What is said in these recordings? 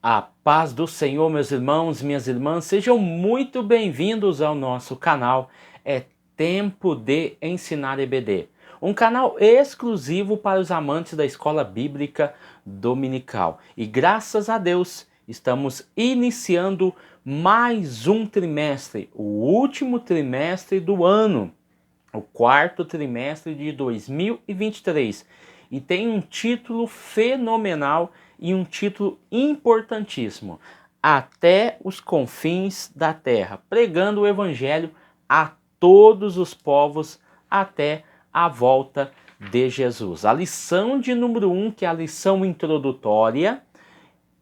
A paz do Senhor, meus irmãos, minhas irmãs, sejam muito bem-vindos ao nosso canal. É Tempo de Ensinar EBD, um canal exclusivo para os amantes da escola bíblica dominical. E graças a Deus, estamos iniciando mais um trimestre, o último trimestre do ano, o quarto trimestre de 2023. E tem um título fenomenal e um título importantíssimo: Até os confins da terra, pregando o evangelho a todos os povos até a volta de Jesus. A lição de número 1, que é a lição introdutória,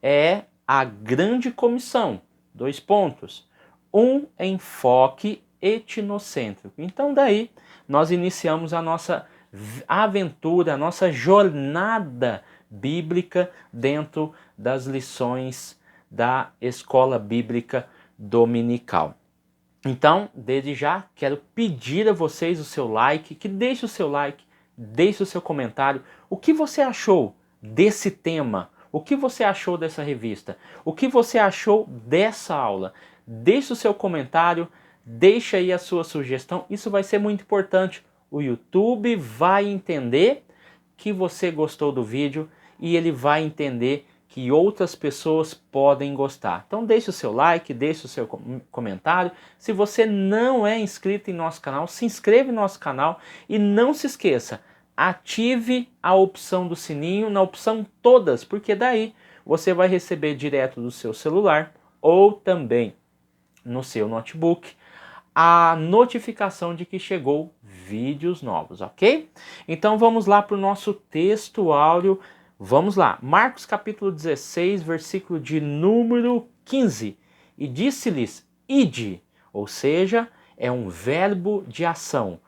é a grande comissão. 2 pontos. Um enfoque etnocêntrico. Então daí nós iniciamos a nossa aventura, a nossa jornada bíblica dentro das lições da escola bíblica dominical. Então, desde já, quero pedir a vocês o seu like, que deixe o seu like, deixe o seu comentário. O que você achou desse tema? O que você achou dessa revista? O que você achou dessa aula? Deixe o seu comentário, deixe aí a sua sugestão. Isso vai ser muito importante. O YouTube vai entender que você gostou do vídeo e ele vai entender que outras pessoas podem gostar. Então deixe o seu like, deixe o seu comentário. Se você não é inscrito em nosso canal, se inscreva em nosso canal e não se esqueça, ative a opção do sininho na opção todas, porque daí você vai receber direto do seu celular ou também no seu notebook a notificação de que chegou vídeos novos, ok? Então vamos lá para o nosso texto áureo. Vamos lá, Marcos capítulo 16, versículo de número 15. E disse-lhes, ide, ou seja, é um verbo de ação,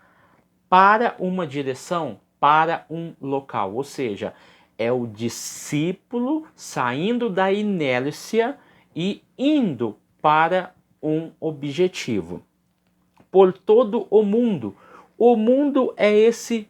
para uma direção, para um local, ou seja, é o discípulo saindo da inércia e indo para um objetivo. Por todo o mundo. O mundo é esse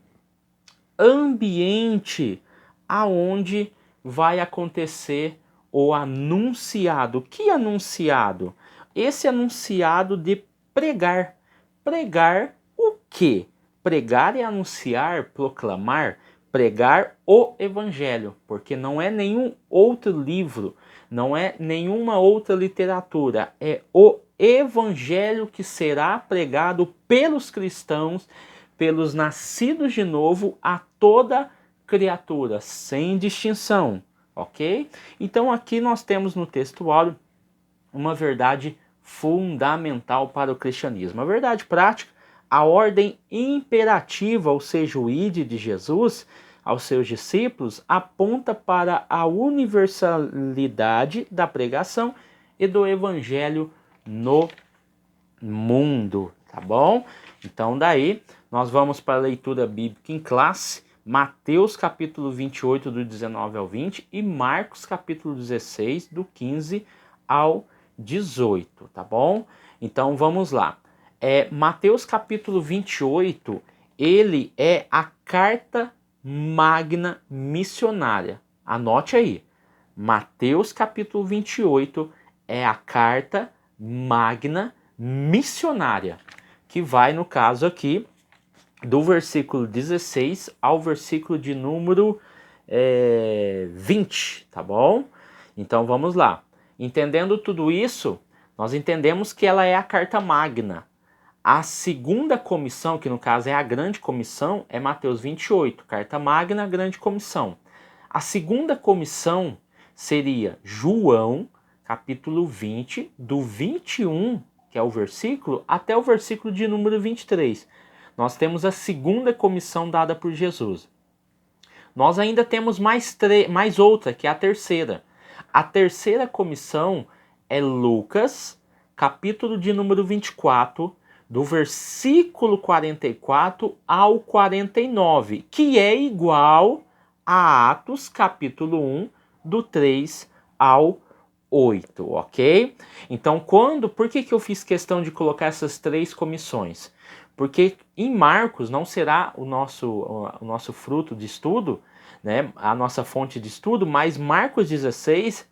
ambiente aonde vai acontecer o anunciado. Que anunciado? Esse anunciado de pregar. Pregar o quê? Pregar é anunciar, proclamar, pregar o evangelho, porque não é nenhum outro livro, não é nenhuma outra literatura, é o evangelho que será pregado pelos cristãos, pelos nascidos de novo, a toda criatura, sem distinção, ok? Então aqui nós temos no texto áureo uma verdade fundamental para o cristianismo. A verdade prática, a ordem imperativa, ou seja, o ide de Jesus aos seus discípulos, aponta para a universalidade da pregação e do evangelho no mundo, tá bom? Então daí nós vamos para a leitura bíblica em classe, Mateus capítulo 28 do 19 ao 20 e Marcos capítulo 16 do 15 ao 18, tá bom? Então vamos lá. Mateus capítulo 28, ele é a carta magna missionária. Anote aí. Mateus capítulo 28 é a carta magna missionária, que vai, no caso aqui, do versículo 16 ao versículo de número 20, tá bom? Então vamos lá. Entendendo tudo isso, nós entendemos que ela é a carta magna. A segunda comissão, que no caso é a grande comissão, é Mateus 28, carta magna, grande comissão. A segunda comissão seria João, capítulo 20, do 21, que é o versículo, até o versículo de número 23. Nós temos a segunda comissão dada por Jesus. Nós ainda temos mais outra, que é a terceira. A terceira comissão é Lucas, capítulo de número 24, do versículo 44 ao 49, que é igual a Atos, capítulo 1, do 3 ao 8, ok? Então, por que eu fiz questão de colocar essas 3 comissões? Porque em Marcos não será o nosso fruto de estudo, né, a nossa fonte de estudo, mas Marcos 16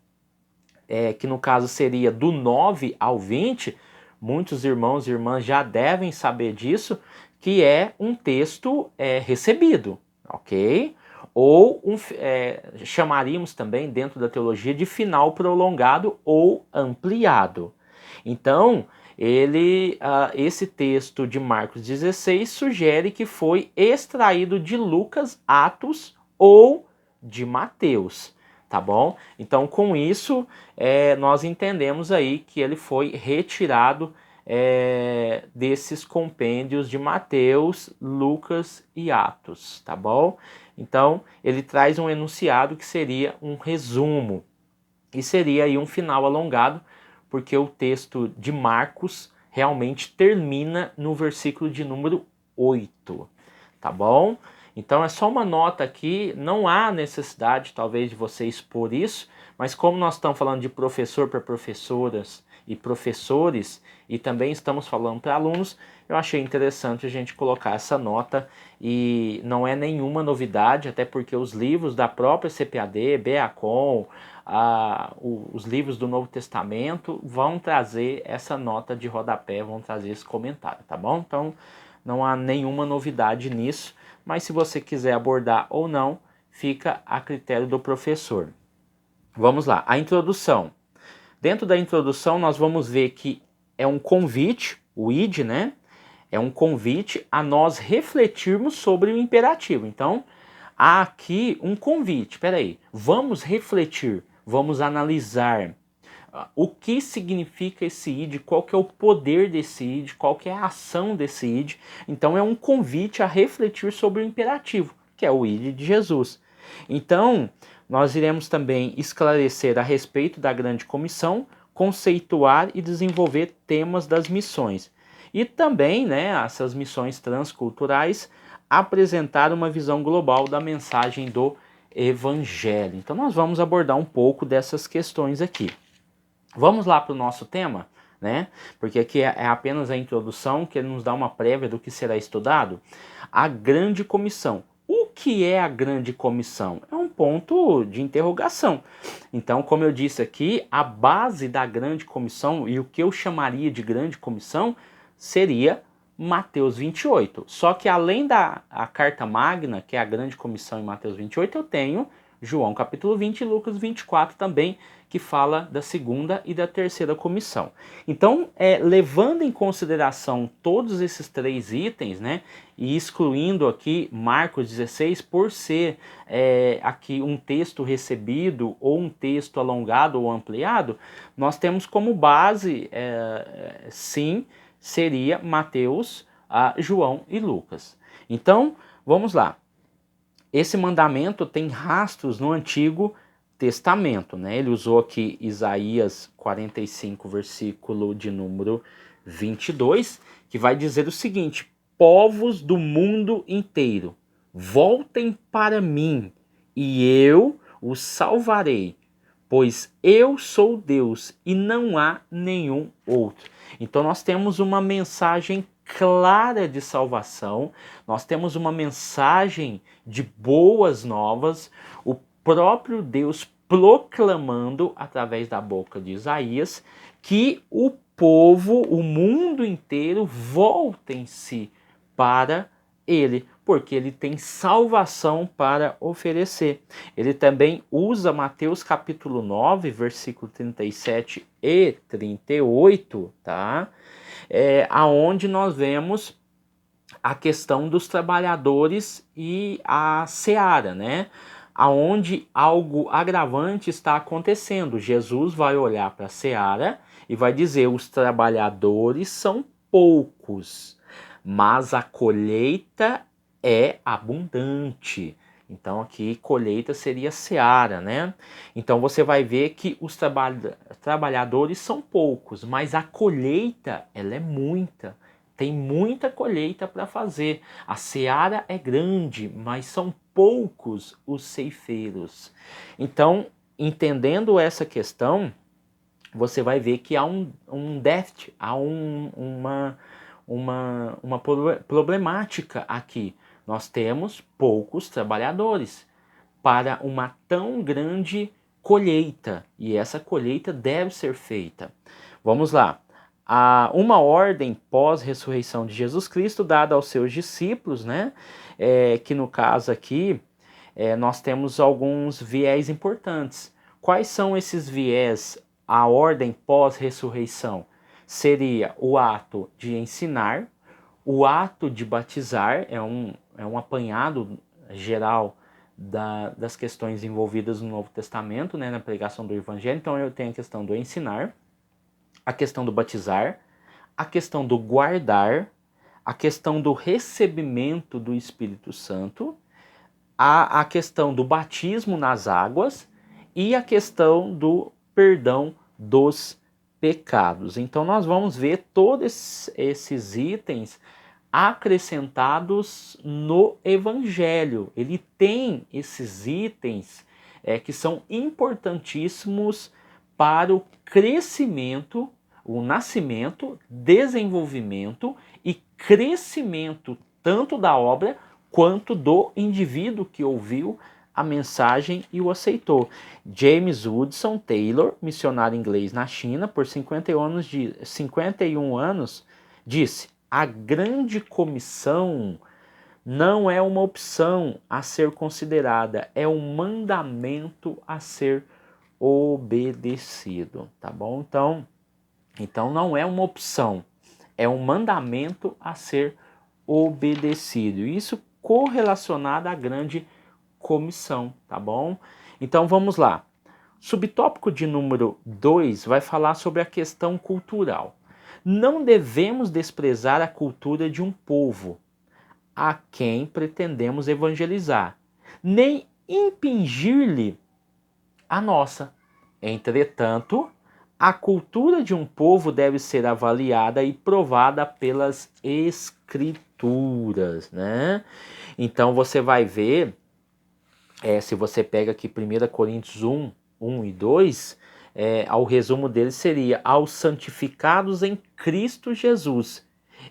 que no caso seria do 9 ao 20, muitos irmãos e irmãs já devem saber disso, que é um texto recebido, ok? Ou chamaríamos também dentro da teologia de final prolongado ou ampliado. Então, esse texto de Marcos 16 sugere que foi extraído de Lucas, Atos ou de Mateus, tá bom? Então, com isso, nós entendemos aí que ele foi retirado desses compêndios de Mateus, Lucas e Atos, tá bom? Então, ele traz um enunciado que seria um resumo e seria aí um final alongado, porque o texto de Marcos realmente termina no versículo de número 8, tá bom? Então é só uma nota aqui, não há necessidade talvez de você expor isso, mas como nós estamos falando de professor para professoras e professores, e também estamos falando para alunos, eu achei interessante a gente colocar essa nota, e não é nenhuma novidade, até porque os livros da própria CPAD, BEACON, os livros do Novo Testamento vão trazer essa nota de rodapé, vão trazer esse comentário, tá bom? Então não há nenhuma novidade nisso, mas se você quiser abordar ou não, fica a critério do professor. Vamos lá, a introdução. Dentro da introdução nós vamos ver que é um convite, o id, né? É um convite a nós refletirmos sobre o imperativo. Então, há aqui um convite, peraí, vamos refletir, vamos analisar o que significa esse id, qual que é o poder desse id, qual que é a ação desse id. Então é um convite a refletir sobre o imperativo, que é o id de Jesus. Então, nós iremos também esclarecer a respeito da grande comissão, conceituar e desenvolver temas das missões. E também, né, essas missões transculturais, apresentar uma visão global da mensagem do Evangelho. Então nós vamos abordar um pouco dessas questões aqui. Vamos lá para o nosso tema, né? Porque aqui é apenas a introdução que nos dá uma prévia do que será estudado. A grande comissão. O que é a grande comissão? É um ponto de interrogação. Então, como eu disse aqui, a base da grande comissão e o que eu chamaria de grande comissão seria Mateus 28. Só que além da carta magna, que é a grande comissão em Mateus 28, eu tenho João capítulo 20 e Lucas 24 também, que fala da segunda e da terceira comissão. Então, levando em consideração todos esses três itens, né, e excluindo aqui Marcos 16 por ser aqui um texto recebido ou um texto alongado ou ampliado, nós temos como base, sim, seria Mateus, João e Lucas. Então, vamos lá. Esse mandamento tem rastros no Antigo Testamento, né? Ele usou aqui Isaías 45, versículo de número 22, que vai dizer o seguinte: povos do mundo inteiro, voltem para mim, e eu os salvarei, pois eu sou Deus e não há nenhum outro. Então nós temos uma mensagem clara de salvação, nós temos uma mensagem de boas novas, o próprio Deus proclamando através da boca de Isaías que o povo, o mundo inteiro voltem-se para ele, porque ele tem salvação para oferecer. Ele também usa Mateus capítulo 9, versículo 37 e 38, tá? Aonde nós vemos a questão dos trabalhadores e a seara, né? Aonde algo agravante está acontecendo. Jesus vai olhar para a seara e vai dizer: os trabalhadores são poucos, mas a colheita é abundante. Então aqui colheita seria seara, né? Então você vai ver que os trabalhadores são poucos, mas a colheita ela é muita. Tem muita colheita para fazer. A seara é grande, mas são poucos os ceifeiros. Então, entendendo essa questão, você vai ver que há um déficit, há uma problemática aqui. Nós temos poucos trabalhadores para uma tão grande colheita, e essa colheita deve ser feita. Vamos lá. Há uma ordem pós-ressurreição de Jesus Cristo dada aos seus discípulos, né? Que no caso aqui nós temos alguns viés importantes. Quais são esses viés? A ordem pós-ressurreição seria o ato de ensinar, o ato de batizar, é um apanhado geral das questões envolvidas no Novo Testamento, né, na pregação do Evangelho. Então eu tenho a questão do ensinar, a questão do batizar, a questão do guardar, a questão do recebimento do Espírito Santo, a questão do batismo nas águas e a questão do perdão dos pecados. Então nós vamos ver todos esses itens acrescentados no Evangelho. Ele tem esses itens que são importantíssimos para o crescimento, o nascimento, desenvolvimento e crescimento tanto da obra quanto do indivíduo que ouviu a mensagem e o aceitou. James Hudson Taylor, missionário inglês na China por 51 anos, disse: a grande comissão não é uma opção a ser considerada, é um mandamento a ser obedecido, tá bom? Então não é uma opção, é um mandamento a ser obedecido. Isso correlacionado à grande comissão, tá bom? Então vamos lá. Subtópico de número 2 vai falar sobre a questão cultural. Não devemos desprezar a cultura de um povo a quem pretendemos evangelizar, nem impingir-lhe a nossa. Entretanto, a cultura de um povo deve ser avaliada e provada pelas escrituras, né? Então você vai ver, se você pega aqui 1 Coríntios 1 e 2, ao resumo dele seria: aos santificados em Cristo Jesus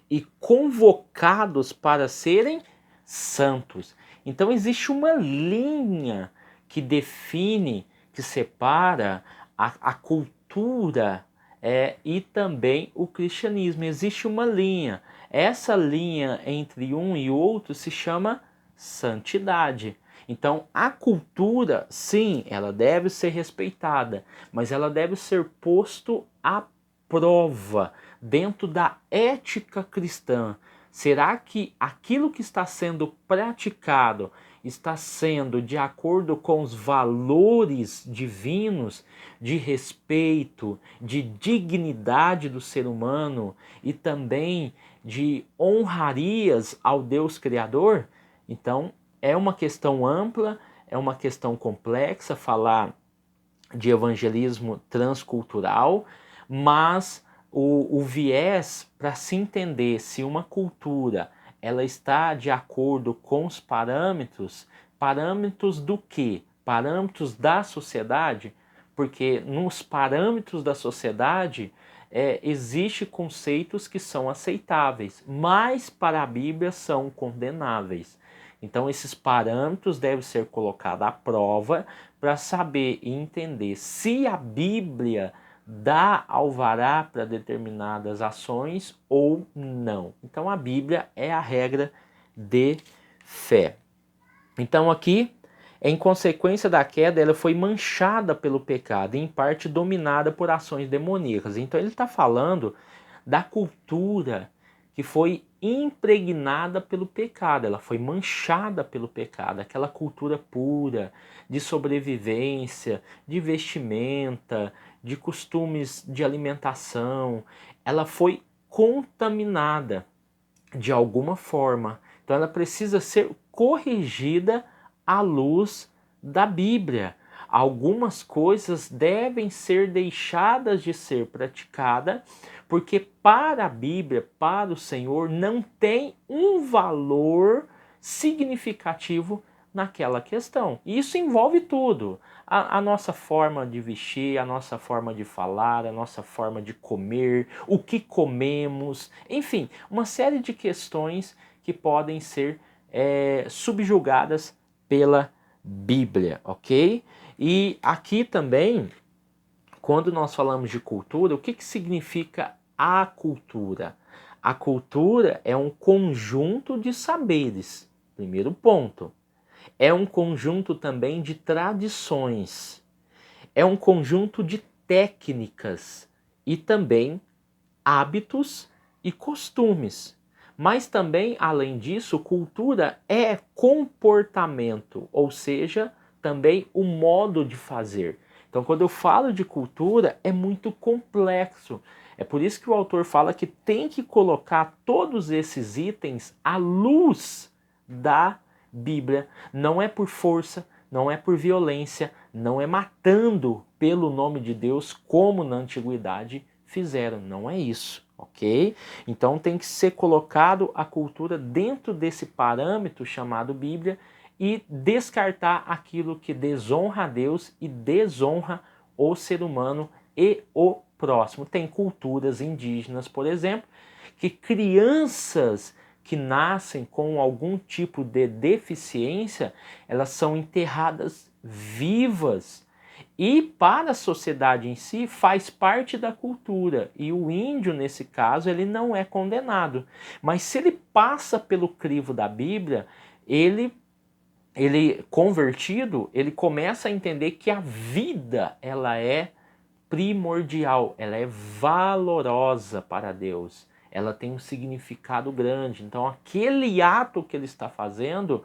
e convocados para serem santos. Então existe uma linha que define, que separa a cultura e também o cristianismo. Existe uma linha. Essa linha entre um e outro se chama santidade. Então a cultura, sim, ela deve ser respeitada, mas ela deve ser posto à prova dentro da ética cristã. Será que aquilo que está sendo praticado está sendo de acordo com os valores divinos de respeito, de dignidade do ser humano e também de honrarias ao Deus Criador? Então, é uma questão ampla, é uma questão complexa falar de evangelismo transcultural, mas o viés para se entender se uma cultura ela está de acordo com os parâmetros do quê? Parâmetros da sociedade, porque nos parâmetros da sociedade existem conceitos que são aceitáveis, mas para a Bíblia são condenáveis. Então esses parâmetros devem ser colocados à prova para saber e entender se a Bíblia dá alvará para determinadas ações ou não. Então a Bíblia é a regra de fé. Então aqui, em consequência da queda, ela foi manchada pelo pecado, em parte dominada por ações demoníacas. Então ele está falando da cultura que foi impregnada pelo pecado, ela foi manchada pelo pecado, aquela cultura pura de sobrevivência, de vestimenta, de costumes de alimentação, ela foi contaminada de alguma forma. Então ela precisa ser corrigida à luz da Bíblia. Algumas coisas devem ser deixadas de ser praticadas, porque para a Bíblia, para o Senhor, não tem um valor significativo naquela questão. E isso envolve tudo. A nossa forma de vestir, a nossa forma de falar, a nossa forma de comer, o que comemos, enfim, uma série de questões que podem ser subjugadas pela Bíblia, ok? E aqui também, quando nós falamos de cultura, o que significa a cultura? A cultura é um conjunto de saberes, primeiro ponto. É um conjunto também de tradições. É um conjunto de técnicas e também hábitos e costumes. Mas também, além disso, cultura é comportamento, ou seja, também o modo de fazer. Então, quando eu falo de cultura, é muito complexo. É por isso que o autor fala que tem que colocar todos esses itens à luz da Bíblia. Não é por força, não é por violência, não é matando pelo nome de Deus, como na antiguidade fizeram. Não é isso, ok? Então tem que ser colocado a cultura dentro desse parâmetro chamado Bíblia e descartar aquilo que desonra a Deus e desonra o ser humano e o próximo. Tem culturas indígenas, por exemplo, que crianças que nascem com algum tipo de deficiência, elas são enterradas vivas. E para a sociedade em si faz parte da cultura. E o índio, nesse caso, ele não é condenado. Mas se ele passa pelo crivo da Bíblia, ele convertido, ele começa a entender que a vida ela é primordial, ela é valorosa para Deus. Ela tem um significado grande. Então, aquele ato que ele está fazendo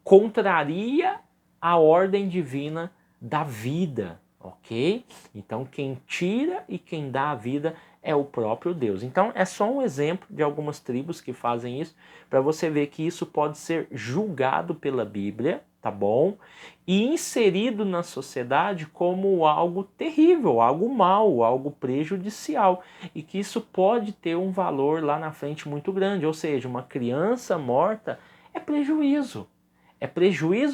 contraria a ordem divina da vida, ok? Então, quem tira e quem dá a vida é o próprio Deus. Então, é só um exemplo de algumas tribos que fazem isso, para você ver que isso pode ser julgado pela Bíblia, tá bom? E inserido na sociedade como algo terrível, algo mal, algo prejudicial, e que isso pode ter um valor lá na frente muito grande, ou seja, uma criança morta é prejuízo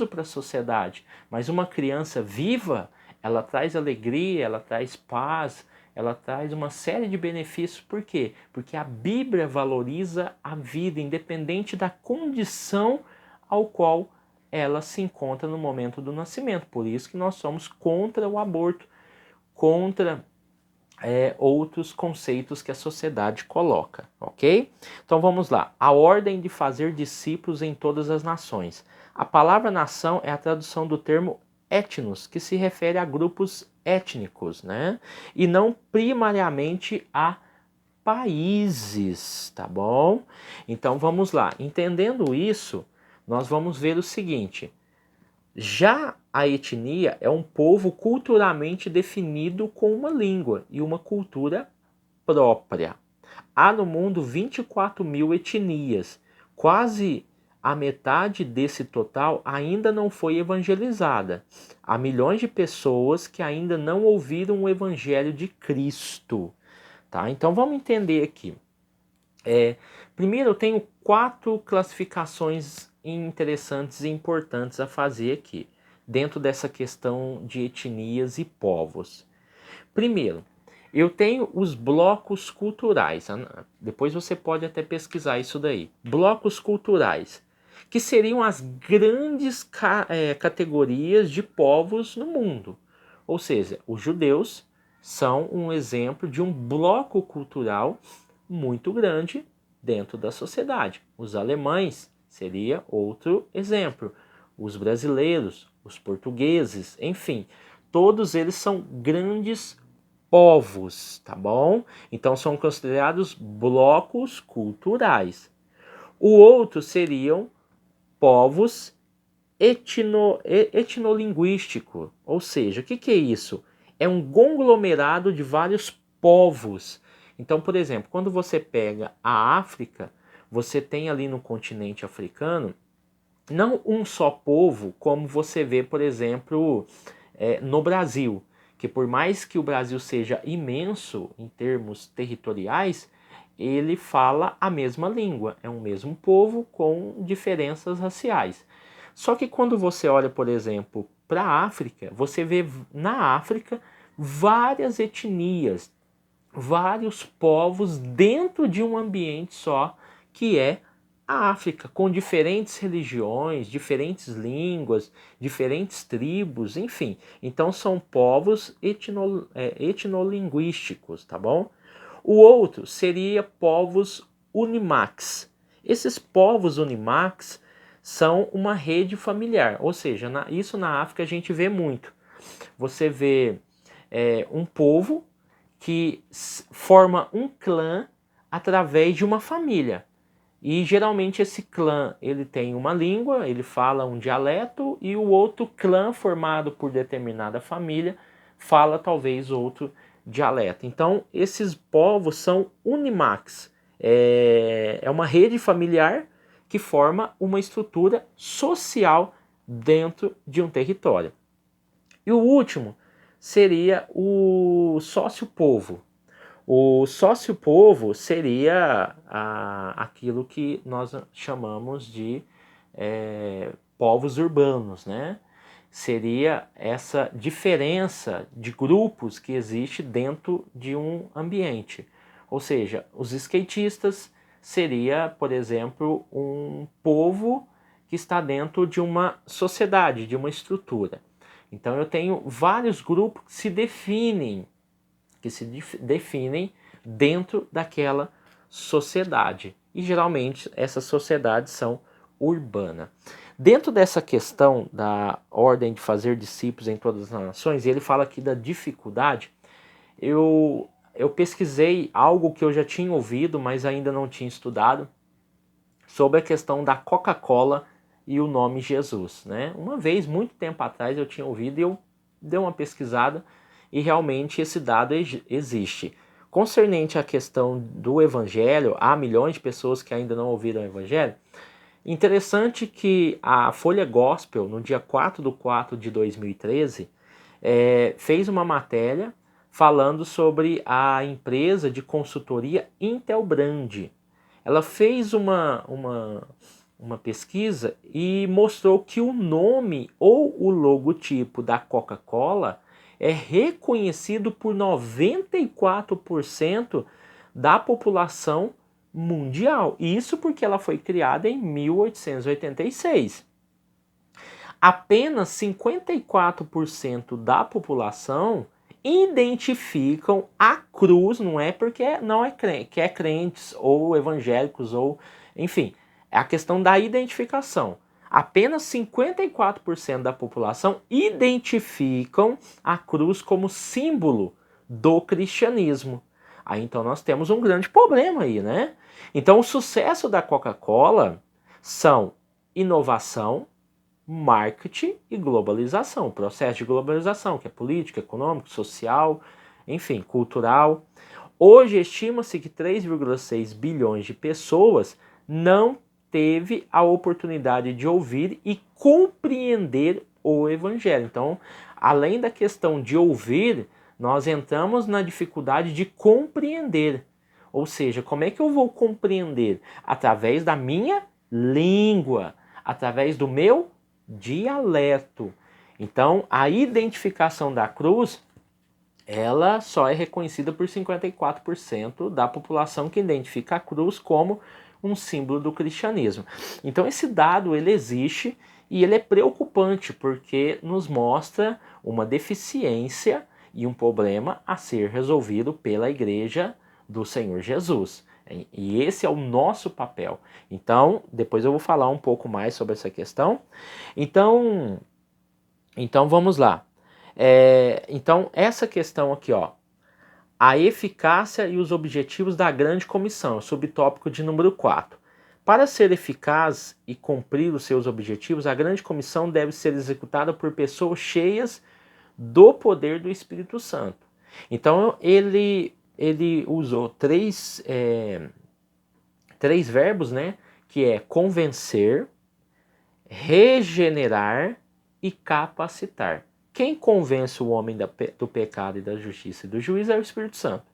para a sociedade, mas uma criança viva, ela traz alegria, ela traz paz, ela traz uma série de benefícios. Por quê? Porque a Bíblia valoriza a vida, independente da condição ao qual ela se encontra no momento do nascimento. Por isso que nós somos contra o aborto, contra outros conceitos que a sociedade coloca, ok? Então vamos lá. A ordem de fazer discípulos em todas as nações. A palavra nação é a tradução do termo etnos, que se refere a grupos étnicos, né? E não primariamente a países, tá bom? Então vamos lá. Entendendo isso, nós vamos ver o seguinte: já a etnia é um povo culturalmente definido com uma língua e uma cultura própria. Há no mundo 24 mil etnias. Quase a metade desse total ainda não foi evangelizada. Há milhões de pessoas que ainda não ouviram o evangelho de Cristo. Tá? Então vamos entender aqui. Primeiro eu tenho 4 classificações interessantes e importantes a fazer aqui, dentro dessa questão de etnias e povos. Primeiro, eu tenho os blocos culturais. Depois você pode até pesquisar isso daí. Blocos culturais, que seriam as grandes categorias de povos no mundo. Ou seja, os judeus são um exemplo de um bloco cultural muito grande dentro da sociedade. Os alemães seria outro exemplo. Os brasileiros, os portugueses, enfim, todos eles são grandes povos, tá bom? Então são considerados blocos culturais. O outro seriam povos etnolinguísticos, ou seja, o que é isso? É um conglomerado de vários povos. Então, por exemplo, quando você pega a África, você tem ali no continente africano não um só povo, como você vê, por exemplo, no Brasil, que por mais que o Brasil seja imenso em termos territoriais, ele fala a mesma língua, é um mesmo povo com diferenças raciais. Só que quando você olha, por exemplo, para a África, você vê na África várias etnias, vários povos dentro de um ambiente só, que é a África, com diferentes religiões, diferentes línguas, diferentes tribos, enfim. Então são povos etnolinguísticos, tá bom? O outro seria povos Unimax. Esses povos Unimax são uma rede familiar, ou seja, isso na África a gente vê muito. Você vê um povo que forma um clã através de uma família. E geralmente esse clã ele tem uma língua, ele fala um dialeto, e o outro clã formado por determinada família fala talvez outro dialeto. Então esses povos são Unimax. É uma rede familiar que forma uma estrutura social dentro de um território. E o último seria o sócio-povo. O sócio-povo seria aquilo que nós chamamos de povos urbanos, né? Seria essa diferença de grupos que existe dentro de um ambiente. Ou seja, os skatistas seria, por exemplo, um povo que está dentro de uma sociedade, de uma estrutura. Então eu tenho vários grupos que se definem dentro daquela sociedade. E geralmente essas sociedades são urbanas. Dentro dessa questão da ordem de fazer discípulos em todas as nações, ele fala aqui da dificuldade. Eu pesquisei algo que eu já tinha ouvido, mas ainda não tinha estudado, sobre a questão da Coca-Cola e o nome Jesus, né? Uma vez, muito tempo atrás, eu tinha ouvido e eu dei uma pesquisada e realmente esse dado existe. Concernente à questão do evangelho, há milhões de pessoas que ainda não ouviram o evangelho. Interessante que a Folha Gospel, no dia 4/4/2013, fez uma matéria falando sobre a empresa de consultoria Intelbrand. Ela fez uma pesquisa e mostrou que o nome ou o logotipo da Coca-Cola é reconhecido por 94% da população mundial. Isso porque ela foi criada em 1886. Apenas 54% da população identificam a cruz, não é porque não é que é crentes ou evangélicos ou, enfim, é a questão da identificação. Apenas 54% da população identificam a cruz como símbolo do cristianismo. Aí então nós temos um grande problema aí, né? Então o sucesso da Coca-Cola são inovação, marketing e globalização, o processo de globalização, que é político, econômico, social, enfim, cultural. Hoje estima-se que 3,6 bilhões de pessoas não teve a oportunidade de ouvir e compreender o evangelho. Então, além da questão de ouvir, nós entramos na dificuldade de compreender. Ou seja, como é que eu vou compreender? Através da minha língua, através do meu dialeto. Então, a identificação da cruz, ela só é reconhecida por 54% da população que identifica a cruz como um símbolo do cristianismo. Então esse dado ele existe e ele é preocupante porque nos mostra uma deficiência e um problema a ser resolvido pela Igreja do Senhor Jesus. E esse é o nosso papel. Então, depois eu vou falar um pouco mais sobre essa questão. Então vamos lá. Então, essa questão aqui, ó, a eficácia e os objetivos da grande comissão, subtópico de número 4. Para ser eficaz e cumprir os seus objetivos, a grande comissão deve ser executada por pessoas cheias do poder do Espírito Santo. Então, ele usou três verbos, né? Que é convencer, regenerar e capacitar. Quem convence o homem do pecado e da justiça e do juízo é o Espírito Santo.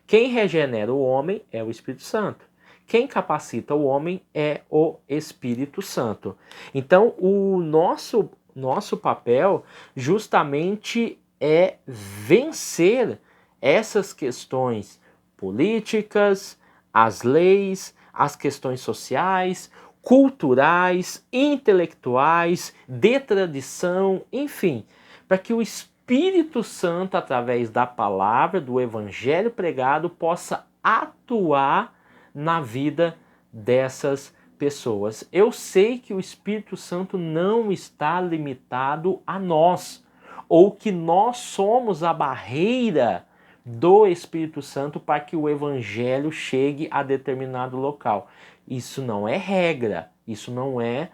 Quem regenera o homem é o Espírito Santo. Quem capacita o homem é o Espírito Santo. Então, o nosso papel justamente é vencer essas questões políticas, as leis, as questões sociais, culturais, intelectuais, de tradição, enfim, para que o Espírito Santo, através da palavra, do evangelho pregado, possa atuar na vida dessas pessoas. Eu sei que o Espírito Santo não está limitado a nós, ou que nós somos a barreira do Espírito Santo para que o evangelho chegue a determinado local. Isso não é regra, isso não é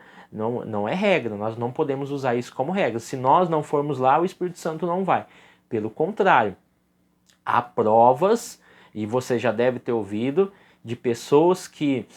regra, nós não podemos usar isso como regra. Se nós não formos lá, o Espírito Santo não vai. Pelo contrário, há provas, e você já deve ter ouvido, de pessoas que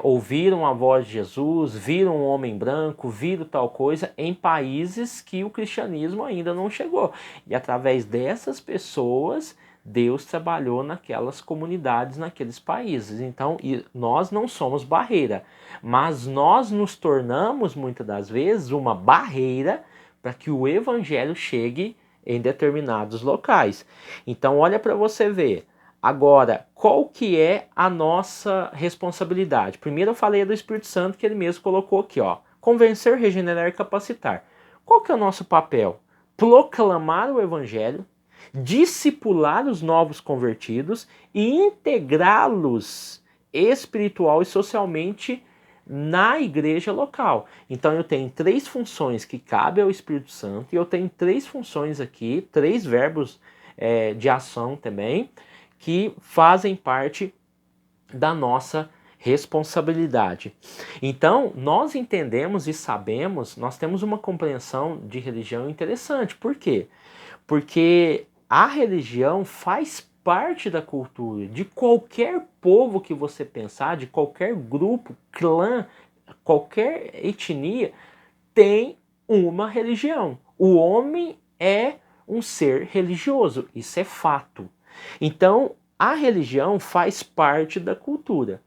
ouviram a voz de Jesus, viram um homem branco, viram tal coisa em países que o cristianismo ainda não chegou. E através dessas pessoas, Deus trabalhou naquelas comunidades, naqueles países. Então, nós não somos barreira, mas nós nos tornamos, muitas das vezes, uma barreira para que o evangelho chegue em determinados locais. Então, olha para você ver. Agora, qual que é a nossa responsabilidade? Primeiro eu falei do Espírito Santo, que ele mesmo colocou aqui, ó. Convencer, regenerar e capacitar. Qual que é o nosso papel? Proclamar o evangelho, discipular os novos convertidos e integrá-los espiritual e socialmente na igreja local. Então eu tenho 3 funções que cabem ao Espírito Santo, e eu tenho 3 funções aqui, 3 verbos de ação também, que fazem parte da nossa responsabilidade. Então, nós entendemos e sabemos, nós temos uma compreensão de religião interessante. Por quê? Porque a religião faz parte da cultura de qualquer povo que você pensar, de qualquer grupo, clã, qualquer etnia, tem uma religião. O homem é um ser religioso, isso é fato. Então, a religião faz parte da cultura,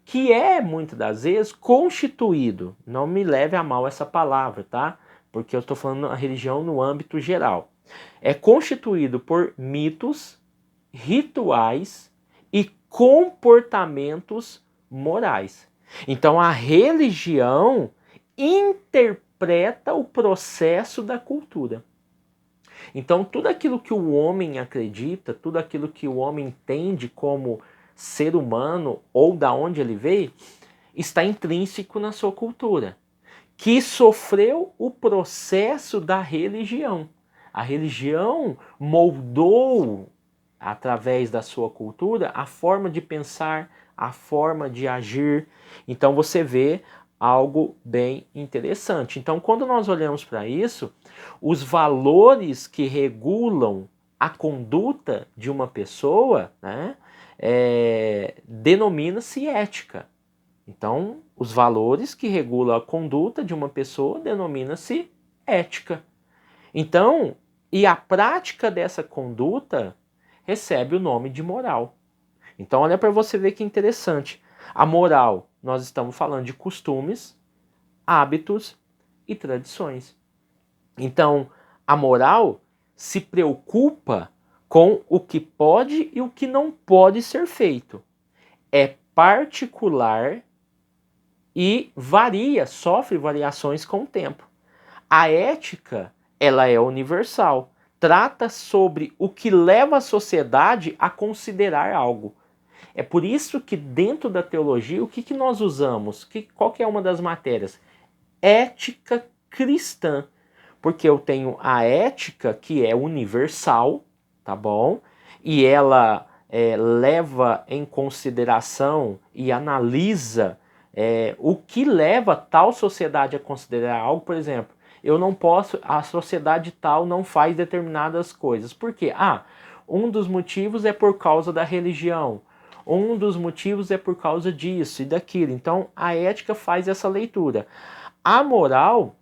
que é, muitas das vezes, constituído. Não me leve a mal essa palavra, tá? Porque eu estou falando a religião no âmbito geral. É constituído por mitos, rituais e comportamentos morais. Então, a religião interpreta o processo da cultura. Então, tudo aquilo que o homem acredita, tudo aquilo que o homem entende como ser humano ou da onde ele veio, está intrínseco na sua cultura, que sofreu o processo da religião. A religião moldou, através da sua cultura, a forma de pensar, a forma de agir. Então você vê algo bem interessante. Então, quando nós olhamos para isso, os valores que regulam a conduta de uma pessoa, né, denomina-se ética. Então, os valores que regulam a conduta de uma pessoa denomina-se ética. Então, e a prática dessa conduta recebe o nome de moral. Então, olha para você ver que interessante. A moral, nós estamos falando de costumes, hábitos e tradições. Então, a moral se preocupa com o que pode e o que não pode ser feito. É particular e varia, sofre variações com o tempo. A ética, ela é universal. Trata sobre o que leva a sociedade a considerar algo. É por isso que dentro da teologia, o que nós usamos? Qual que é uma das matérias? Ética cristã. Porque eu tenho a ética que é universal, tá bom? E ela leva em consideração e analisa o que leva tal sociedade a considerar algo. Por exemplo, eu não posso, a sociedade tal não faz determinadas coisas. Por quê? Um dos motivos é por causa da religião. Um dos motivos é por causa disso e daquilo. Então, a ética faz essa leitura. A moral,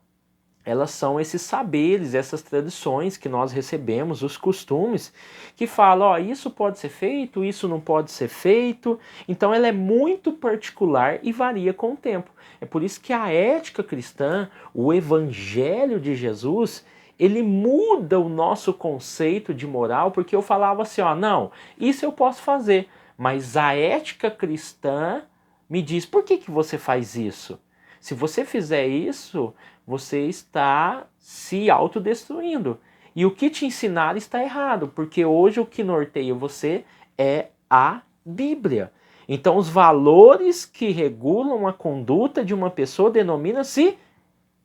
elas são esses saberes, essas tradições que nós recebemos, os costumes, que falam, isso pode ser feito, isso não pode ser feito. Então, ela é muito particular e varia com o tempo. É por isso que a ética cristã, o evangelho de Jesus, ele muda o nosso conceito de moral, porque eu falava assim, não, isso eu posso fazer. Mas a ética cristã Me diz, por que você faz isso? Se você fizer isso, você está se autodestruindo. E o que te ensinaram está errado, porque hoje o que norteia você é a Bíblia. Então, os valores que regulam a conduta de uma pessoa denomina-se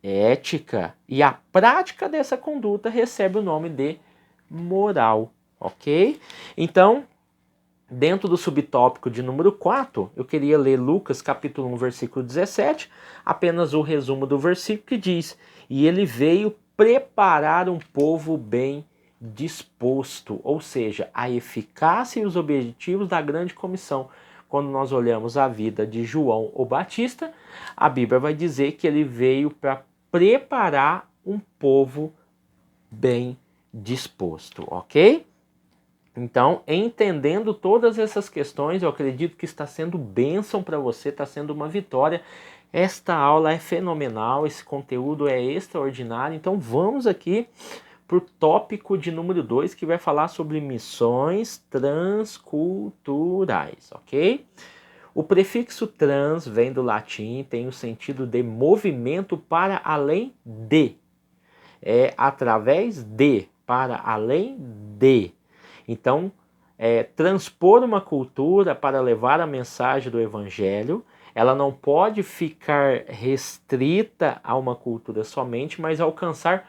ética. E a prática dessa conduta recebe o nome de moral, ok? Então, dentro do subtópico de número 4, eu queria ler Lucas capítulo 1, versículo 17, apenas o resumo do versículo que diz: e ele veio preparar um povo bem disposto, ou seja, a eficácia e os objetivos da grande comissão. Quando nós olhamos a vida de João o Batista, a Bíblia vai dizer que ele veio para preparar um povo bem disposto, ok? Então, entendendo todas essas questões, eu acredito que está sendo bênção para você, está sendo uma vitória. Esta aula é fenomenal, esse conteúdo é extraordinário. Então, vamos aqui para o tópico de número 2, que vai falar sobre missões transculturais, ok? O prefixo trans vem do latim, tem o sentido de movimento para além de. É através de, para além de. Então, transpor uma cultura para levar a mensagem do evangelho, ela não pode ficar restrita a uma cultura somente, mas alcançar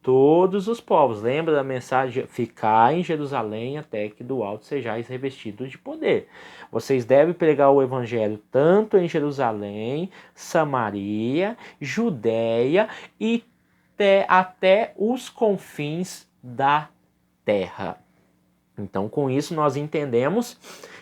todos os povos. Lembra da mensagem: ficar em Jerusalém até que do alto sejais revestidos de poder. Vocês devem pregar o evangelho tanto em Jerusalém, Samaria, Judéia e até os confins da terra. Então, com isso, nós entendemos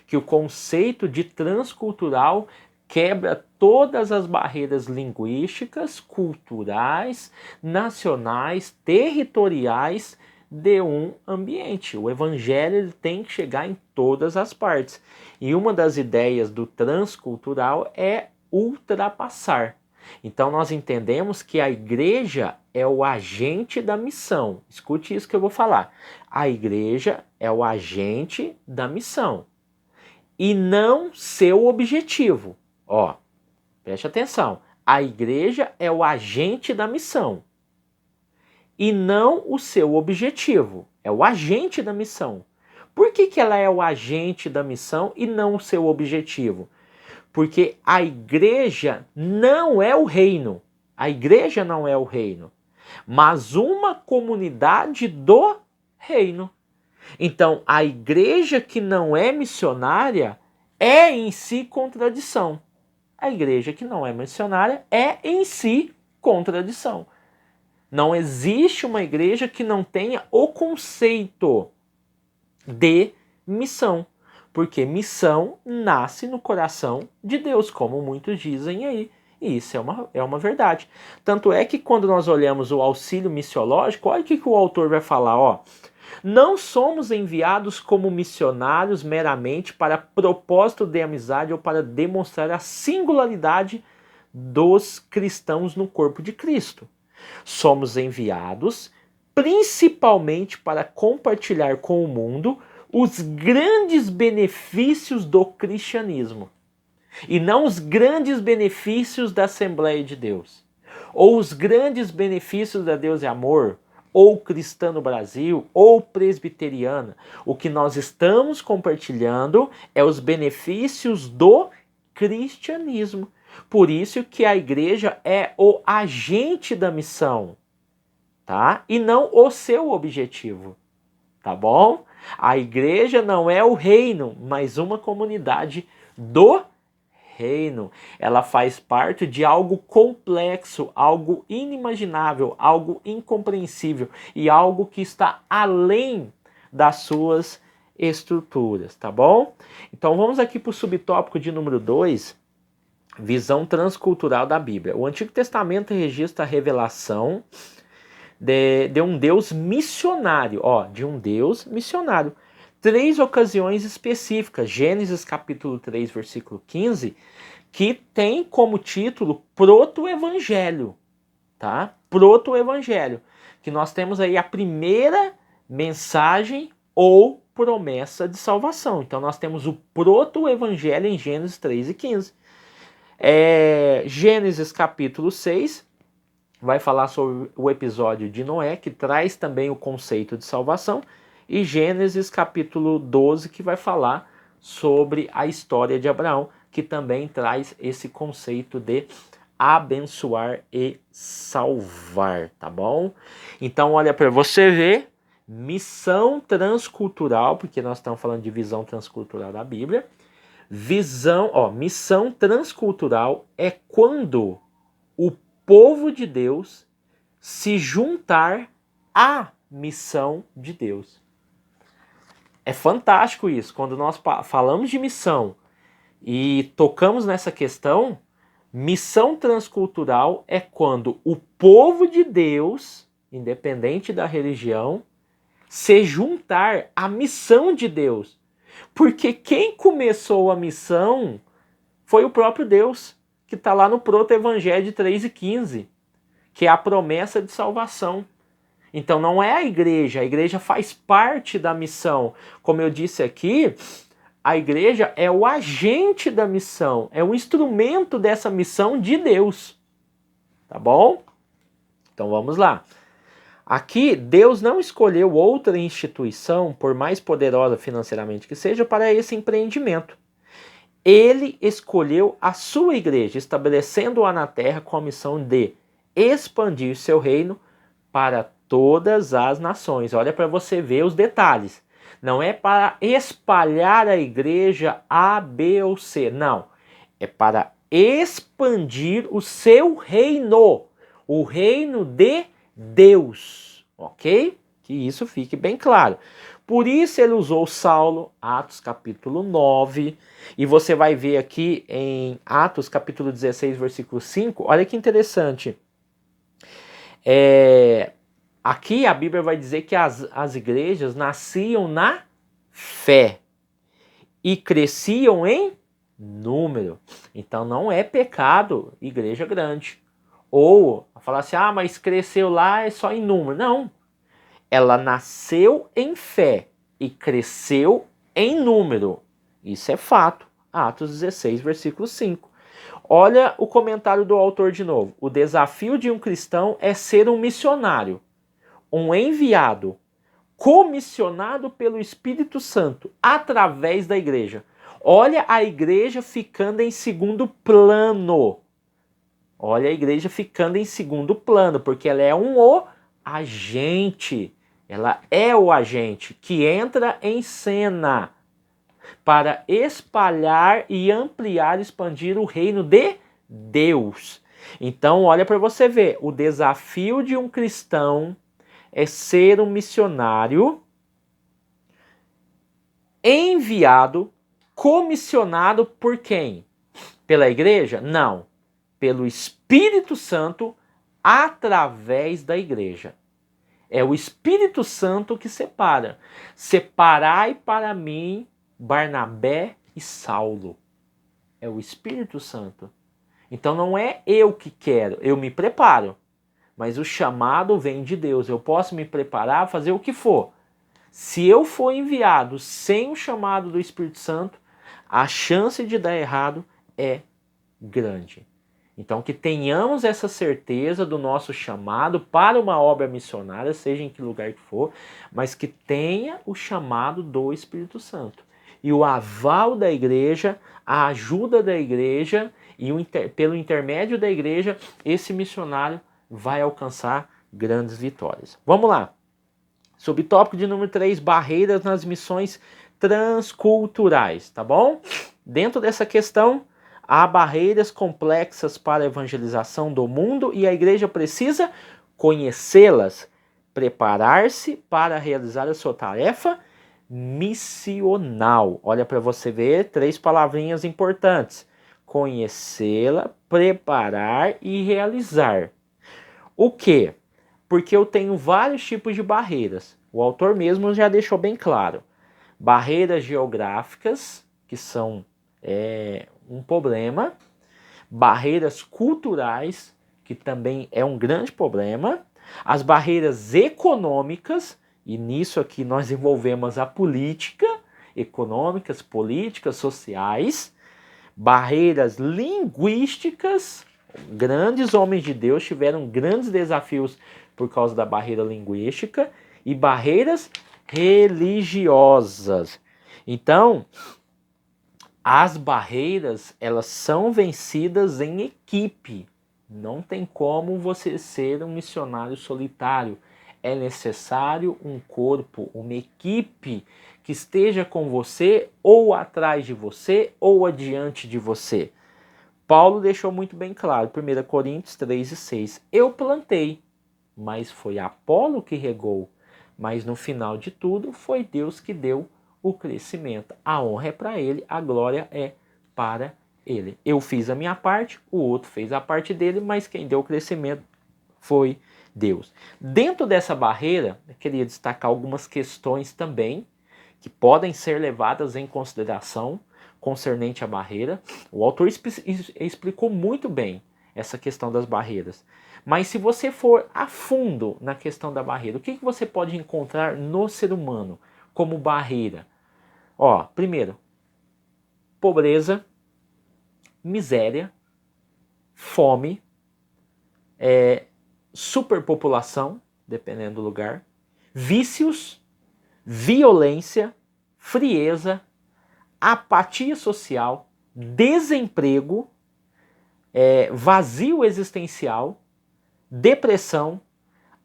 que o conceito de transcultural quebra todas as barreiras linguísticas, culturais, nacionais, territoriais de um ambiente. O evangelho ele tem que chegar em todas as partes. E uma das ideias do transcultural é ultrapassar. Então nós entendemos que a igreja é o agente da missão. Escute isso que eu vou falar. A igreja é o agente da missão e não seu objetivo. Ó, preste atenção. A igreja é o agente da missão e não o seu objetivo. É o agente da missão. Por que ela é o agente da missão e não o seu objetivo? Porque a igreja não é o reino. A igreja não é o reino, mas uma comunidade do reino. Então, a igreja que não é missionária é em si contradição. A igreja que não é missionária é em si contradição. Não existe uma igreja que não tenha o conceito de missão. Porque missão nasce no coração de Deus, como muitos dizem aí. E isso é uma verdade. Tanto é que quando nós olhamos o auxílio missiológico, olha o que o autor vai falar, ó. Não somos enviados como missionários meramente para propósito de amizade ou para demonstrar a singularidade dos cristãos no corpo de Cristo. Somos enviados principalmente para compartilhar com o mundo os grandes benefícios do cristianismo e não os grandes benefícios da Assembleia de Deus, ou os grandes benefícios da Deus é Amor, ou Cristã no Brasil, ou Presbiteriana. O que nós estamos compartilhando é os benefícios do cristianismo. Por isso que a igreja é o agente da missão, tá? E não o seu objetivo, tá bom? A igreja não é o reino, mas uma comunidade do reino. Ela faz parte de algo complexo, algo inimaginável, algo incompreensível e algo que está além das suas estruturas, tá bom? Então vamos aqui para o subtópico de número 2, visão transcultural da Bíblia. O Antigo Testamento registra a revelação de um Deus missionário, de um Deus missionário. 3 ocasiões específicas, Gênesis capítulo 3, versículo 15, que tem como título Proto-Evangelho, tá? Proto-Evangelho, que nós temos aí a primeira mensagem ou promessa de salvação. Então nós temos o Proto-Evangelho em Gênesis 3 e 15. Gênesis capítulo 6 vai falar sobre o episódio de Noé, que traz também o conceito de salvação, e Gênesis capítulo 12, que vai falar sobre a história de Abraão, que também traz esse conceito de abençoar e salvar, tá bom? Então, olha para você ver, missão transcultural, porque nós estamos falando de visão transcultural da Bíblia. Missão transcultural é quando o povo de Deus se juntar à missão de Deus. É fantástico isso. Quando nós falamos de missão e tocamos nessa questão, missão transcultural é quando o povo de Deus, independente da religião, se juntar à missão de Deus. Porque quem começou a missão foi o próprio Deus, que está lá no Proto-Evangelho 3:15, que é a promessa de salvação. Então não é a igreja faz parte da missão. Como eu disse aqui, a igreja é o agente da missão, é o instrumento dessa missão de Deus. Tá bom? Então vamos lá. Aqui, Deus não escolheu outra instituição, por mais poderosa financeiramente que seja, para esse empreendimento. Ele escolheu a sua igreja, estabelecendo-a na terra com a missão de expandir seu reino para todas as nações. Olha para você ver os detalhes. Não é para espalhar a igreja A, B ou C. Não. É para expandir o seu reino. O reino de Deus. Ok? Que isso fique bem claro. Por isso ele usou Saulo, Atos capítulo 9. E você vai ver aqui em Atos capítulo 16, versículo 5. Olha que interessante. Aqui a Bíblia vai dizer que as igrejas nasciam na fé e cresciam em número. Então não é pecado igreja grande. Ou falar assim, mas cresceu lá é só em número. Não. Ela nasceu em fé e cresceu em número. Isso é fato. Atos 16, versículo 5. Olha o comentário do autor de novo. O desafio de um cristão é ser um missionário, um enviado, comissionado pelo Espírito Santo, através da igreja. Olha a igreja ficando em segundo plano. Olha a igreja ficando em segundo plano, porque ela é o agente. Ela é o agente que entra em cena para espalhar e ampliar, expandir o reino de Deus. Então, olha para você ver, o desafio de um cristão é ser um missionário enviado, comissionado por quem? Pela igreja? Não. Pelo Espírito Santo através da igreja. É o Espírito Santo que separa. Separai para mim Barnabé e Saulo. É o Espírito Santo. Então não é eu que quero, eu me preparo. Mas o chamado vem de Deus. Eu posso me preparar, fazer o que for. Se eu for enviado sem o chamado do Espírito Santo, a chance de dar errado é grande. Então que tenhamos essa certeza do nosso chamado para uma obra missionária, seja em que lugar que for, mas que tenha o chamado do Espírito Santo. E o aval da igreja, a ajuda da igreja, e pelo intermédio da igreja, esse missionário vai alcançar grandes vitórias. Vamos lá. Subtópico de número 3, barreiras nas missões transculturais, tá bom? Dentro dessa questão, há barreiras complexas para a evangelização do mundo e a igreja precisa conhecê-las, preparar-se para realizar a sua tarefa missional. Olha para você ver 3 palavrinhas importantes: conhecê-la, preparar e realizar. O quê? Porque eu tenho vários tipos de barreiras. O autor mesmo já deixou bem claro. Barreiras geográficas, que são um problema. Barreiras culturais, que também é um grande problema. As barreiras econômicas, e nisso aqui nós envolvemos a política, econômicas, políticas, sociais. barreiras linguísticas. Grandes homens de Deus tiveram grandes desafios por causa da barreira linguística e barreiras religiosas. Então, as barreiras, elas são vencidas em equipe. Não tem como você ser um missionário solitário. É necessário um corpo, uma equipe que esteja com você, ou atrás de você, ou adiante de você. Paulo deixou muito bem claro, 1 Coríntios 3:6. Eu plantei, mas foi Apolo que regou. Mas no final de tudo, foi Deus que deu o crescimento. A honra é para ele, a glória é para ele. Eu fiz a minha parte, o outro fez a parte dele, mas quem deu o crescimento foi Deus. Dentro dessa barreira, eu queria destacar algumas questões também que podem ser levadas em consideração concernente à barreira. O autor explicou muito bem essa questão das barreiras. Mas se você for a fundo na questão da barreira, o que você pode encontrar no ser humano como barreira? Primeiro, pobreza, miséria, fome, superpopulação, dependendo do lugar, vícios, violência, frieza, apatia social, desemprego, vazio existencial, depressão,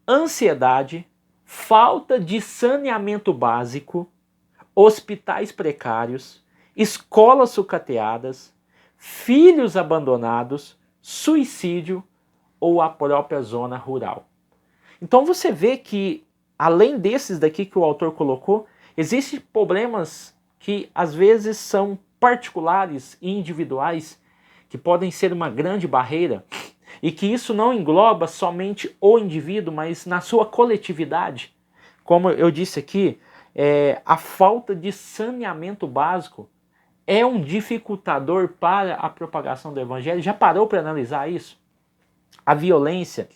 ansiedade, falta de saneamento básico, hospitais precários, escolas sucateadas, filhos abandonados, suicídio ou a própria zona rural. Então você vê que, além desses daqui que o autor colocou, existem problemas que às vezes são particulares e individuais, que podem ser uma grande barreira, e que isso não engloba somente o indivíduo, mas na sua coletividade. Como eu disse aqui, a falta de saneamento básico é um dificultador para a propagação do evangelho. Já parou para analisar isso? A violência,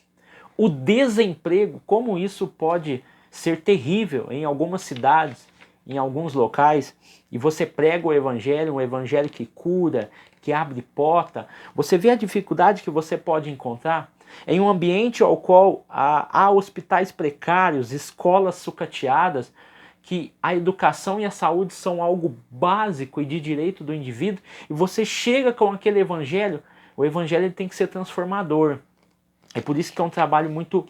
o desemprego, como isso pode ser terrível em algumas cidades, em alguns locais, e você prega o evangelho, um evangelho que cura, que abre porta. Você vê a dificuldade que você pode encontrar em um ambiente ao qual há hospitais precários, escolas sucateadas, que a educação e a saúde são algo básico e de direito do indivíduo, e você chega com aquele evangelho, o evangelho tem que ser transformador. É por isso que é um trabalho muito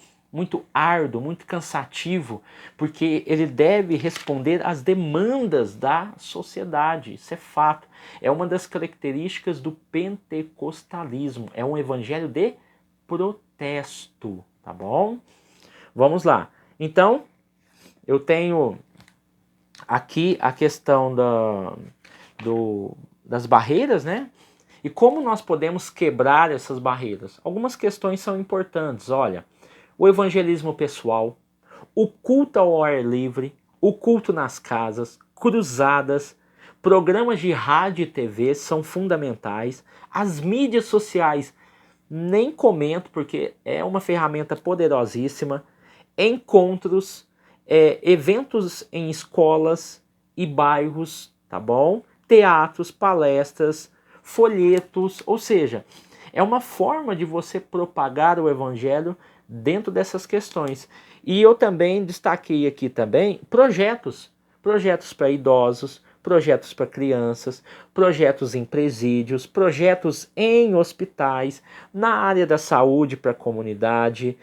árduo, muito cansativo, porque ele deve responder às demandas da sociedade. Isso é fato. É uma das características do pentecostalismo. É um evangelho de protesto, tá bom? Vamos lá. Então, eu tenho aqui a questão das barreiras, né? E como nós podemos quebrar essas barreiras? Algumas questões são importantes, olha. O evangelismo pessoal, o culto ao ar livre, o culto nas casas, cruzadas, programas de rádio e TV são fundamentais. As mídias sociais, nem comento porque é uma ferramenta poderosíssima. Encontros, eventos em escolas e bairros, tá bom? Teatros, palestras, folhetos, ou seja, é uma forma de você propagar o evangelho dentro dessas questões. E eu também destaquei aqui também projetos para idosos, projetos para crianças, projetos em presídios, projetos em hospitais, na área da saúde para a comunidade,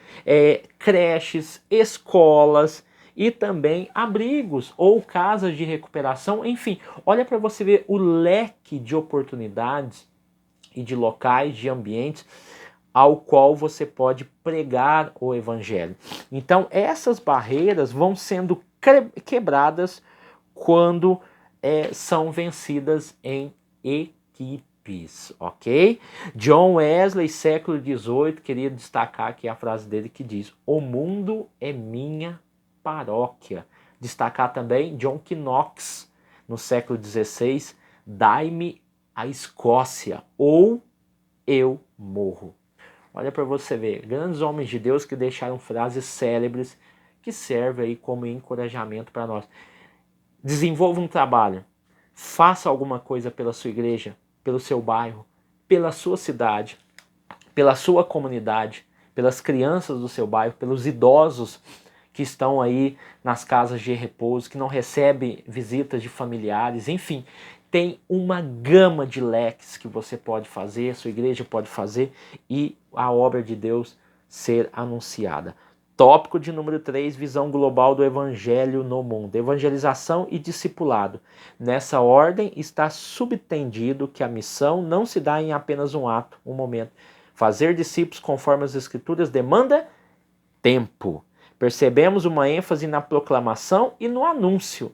creches, escolas e também abrigos ou casas de recuperação. Enfim, olha para você ver o leque de oportunidades e de locais, de ambientes ao qual você pode pregar o evangelho. Então essas barreiras vão sendo quebradas quando são vencidas em equipes, ok? John Wesley, século XVIII, queria destacar aqui a frase dele que diz: o mundo é minha paróquia. Destacar também John Knox, no século XVI, dai-me a Escócia ou eu morro. Olha para você ver, grandes homens de Deus que deixaram frases célebres que servem aí como encorajamento para nós. Desenvolva um trabalho, faça alguma coisa pela sua igreja, pelo seu bairro, pela sua cidade, pela sua comunidade, pelas crianças do seu bairro, pelos idosos que estão aí nas casas de repouso, que não recebem visitas de familiares, enfim, tem uma gama de leques que você pode fazer, a sua igreja pode fazer e a obra de Deus ser anunciada. Tópico de número 3, visão global do evangelho no mundo. Evangelização e discipulado. Nessa ordem está subtendido que a missão não se dá em apenas um ato, um momento. Fazer discípulos conforme as escrituras demanda tempo. Percebemos uma ênfase na proclamação e no anúncio.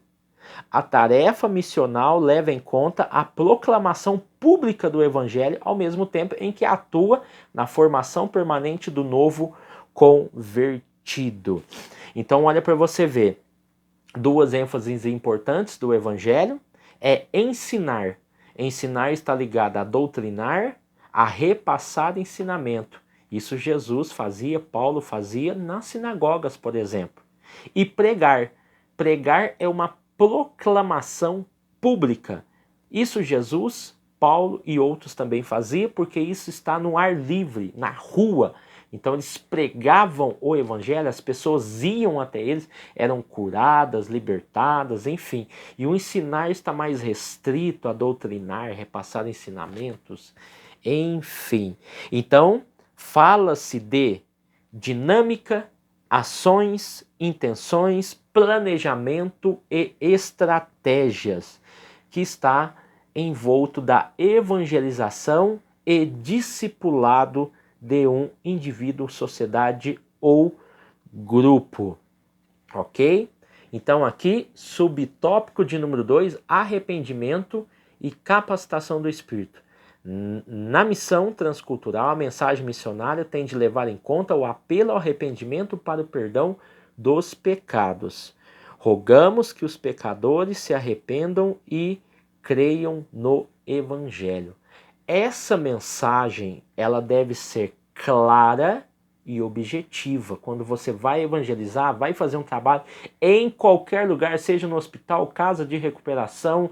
A tarefa missional leva em conta a proclamação pública do evangelho, ao mesmo tempo em que atua na formação permanente do novo convertido. Então, olha para você ver. Duas ênfases importantes do evangelho é ensinar. Ensinar está ligado a doutrinar, a repassar ensinamento. Isso Jesus fazia, Paulo fazia nas sinagogas, por exemplo. E pregar. Pregar é uma proclamação pública. Isso Jesus, Paulo e outros também faziam, porque isso está no ar livre, na rua. Então eles pregavam o evangelho, as pessoas iam até eles, eram curadas, libertadas, enfim. E o ensinar está mais restrito a doutrinar, repassar ensinamentos, enfim. Então, fala-se de dinâmica, ações, intenções, planejamento e estratégias, que está envolto da evangelização e discipulado de um indivíduo, sociedade ou grupo, ok? Então aqui, subtópico de número 2, arrependimento e capacitação do Espírito. Na missão transcultural, a mensagem missionária tem de levar em conta o apelo ao arrependimento para o perdão dos pecados. Rogamos que os pecadores se arrependam e creiam no Evangelho. Essa mensagem, ela deve ser clara e objetiva. Quando você vai evangelizar, vai fazer um trabalho em qualquer lugar, seja no hospital, casa de recuperação,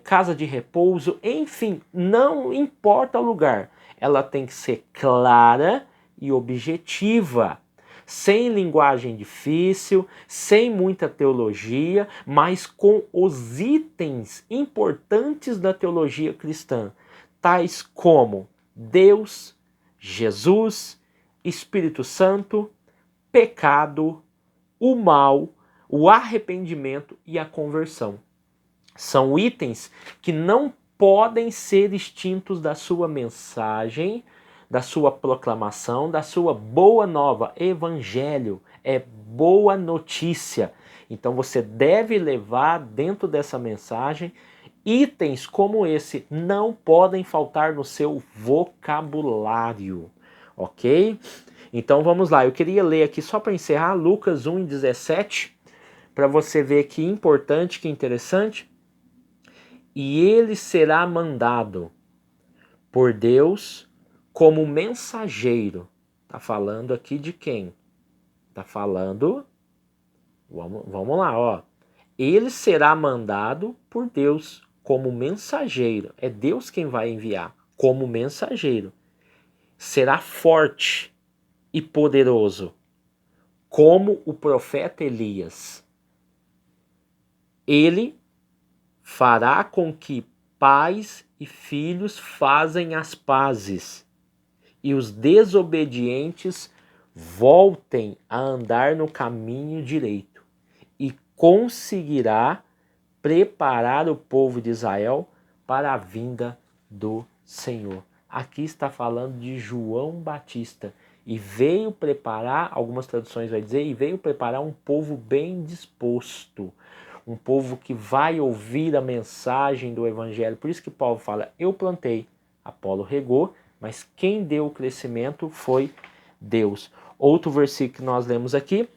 casa de repouso, enfim, não importa o lugar, ela tem que ser clara e objetiva, sem linguagem difícil, sem muita teologia, mas com os itens importantes da teologia cristã, tais como Deus, Jesus, Espírito Santo, pecado, o mal, o arrependimento e a conversão. São itens que não podem ser extintos da sua mensagem, da sua proclamação, da sua boa nova. Evangelho é boa notícia. Então você deve levar dentro dessa mensagem itens como esse, não podem faltar no seu vocabulário, ok? Então vamos lá, eu queria ler aqui só para encerrar Lucas 1:17, para você ver que importante, que interessante. E ele será mandado por Deus como mensageiro. Está falando aqui de quem? Está falando, vamos lá, ó. Ele será mandado por Deus como mensageiro. É Deus quem vai enviar como mensageiro. Será forte e poderoso, como o profeta Elias. Ele fará com que pais e filhos fazem as pazes e os desobedientes voltem a andar no caminho direito e conseguirá preparar o povo de Israel para a vinda do Senhor. Aqui está falando de João Batista e veio preparar, algumas traduções vai dizer, e veio preparar um povo bem disposto. Um povo que vai ouvir a mensagem do Evangelho. Por isso que Paulo fala, eu plantei, Apolo regou, mas quem deu o crescimento foi Deus. Outro versículo que nós lemos aqui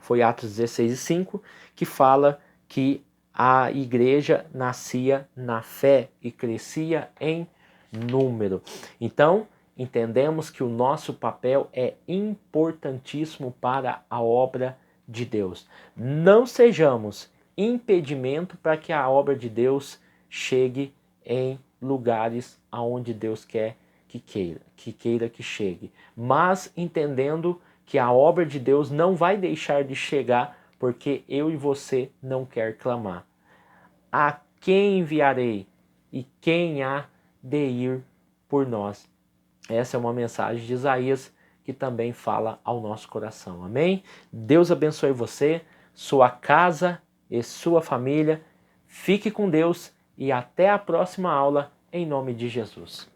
foi Atos 16:5, que fala que a igreja nascia na fé e crescia em número. Então, entendemos que o nosso papel é importantíssimo para a obra de Deus. Não sejamos impedimento para que a obra de Deus chegue em lugares aonde Deus quer que chegue, mas entendendo que a obra de Deus não vai deixar de chegar porque eu e você não quer clamar. A quem enviarei e quem há de ir por nós? Essa é uma mensagem de Isaías que também fala ao nosso coração. Amém? Deus abençoe você, sua casa e sua família. Fique com Deus e até a próxima aula, em nome de Jesus.